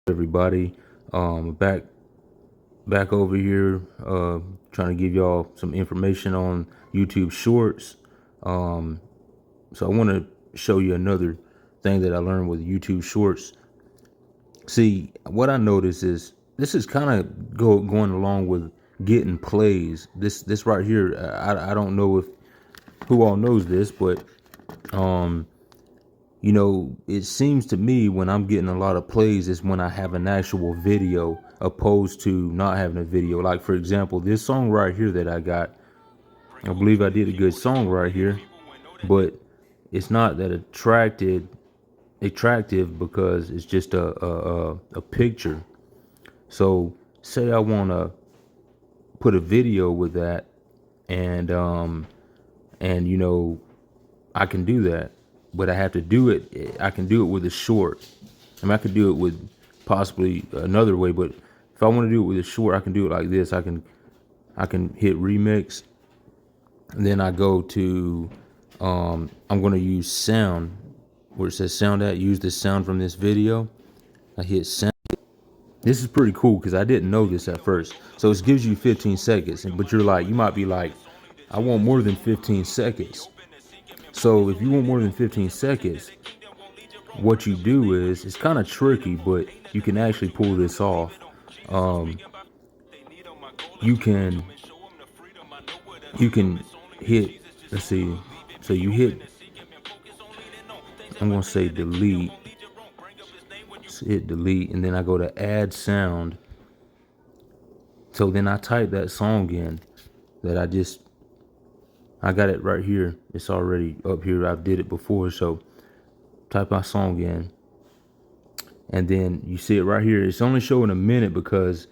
Everybody, back over here, trying to give y'all some information on YouTube Shorts. So I want to show you another thing that I learned with YouTube Shorts. See, what I noticed is this is kind of going along with getting plays. This right here, I don't know if who all knows this, but you know, it seems to me when I'm getting a lot of plays is when I have an actual video opposed to not having a video. Like, for example, this song right here that I got, I believe I did a good song right here, but it's not that attractive because it's just a picture. So say I want to put a video with that, and you know, I can do that, but I have to do it. I can do it with a short. I mean, I could do it with possibly another way, but if I want to do it with a short, I can do it like this. I can hit remix, and then I go to I'm going to use sound where it says sound at. Use the sound from this video. I hit sound. This is pretty cool because I didn't know this at first. So it gives you 15 seconds, but you might be like, I want more than 15 seconds. So if you want more than 15 seconds, what you do is, it's kind of tricky, but you can actually pull this off. You can hit, let's see, so you hit, I'm gonna say delete. Hit delete, and then I go to add sound. So then I type that song in that I got it right here. It's already up here. I've did it before. So type my song in, and then you see it right here. It's only showing a minute because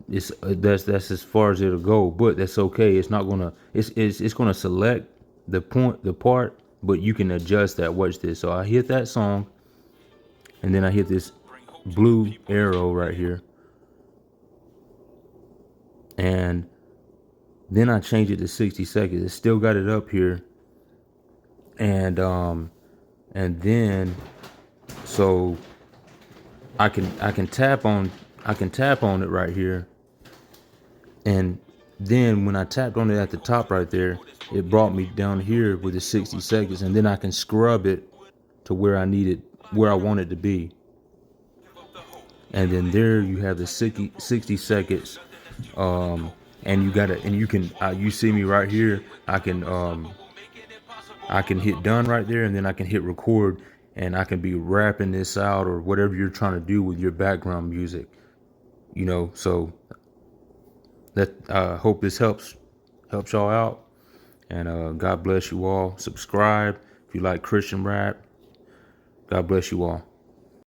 it's that's as far as it'll go, but that's okay. It's not gonna it's gonna select the part, but you can adjust that. Watch this. So I hit that song, and then I hit this blue arrow right here, and then I change it to 60 seconds. It still got it up here, and then so I can tap on it right here, and then when I tapped on it at the top right there, it brought me down here with the 60 seconds, and then I can scrub it to where I want it to be. And then there you have the 60 seconds, and you see me right here. I can hit done right there, and then I can hit record, and I can be rapping this out or whatever you're trying to do with your background music, you know. So that hope this helps y'all out, and God bless you all. Subscribe if you like Christian rap. God bless you all.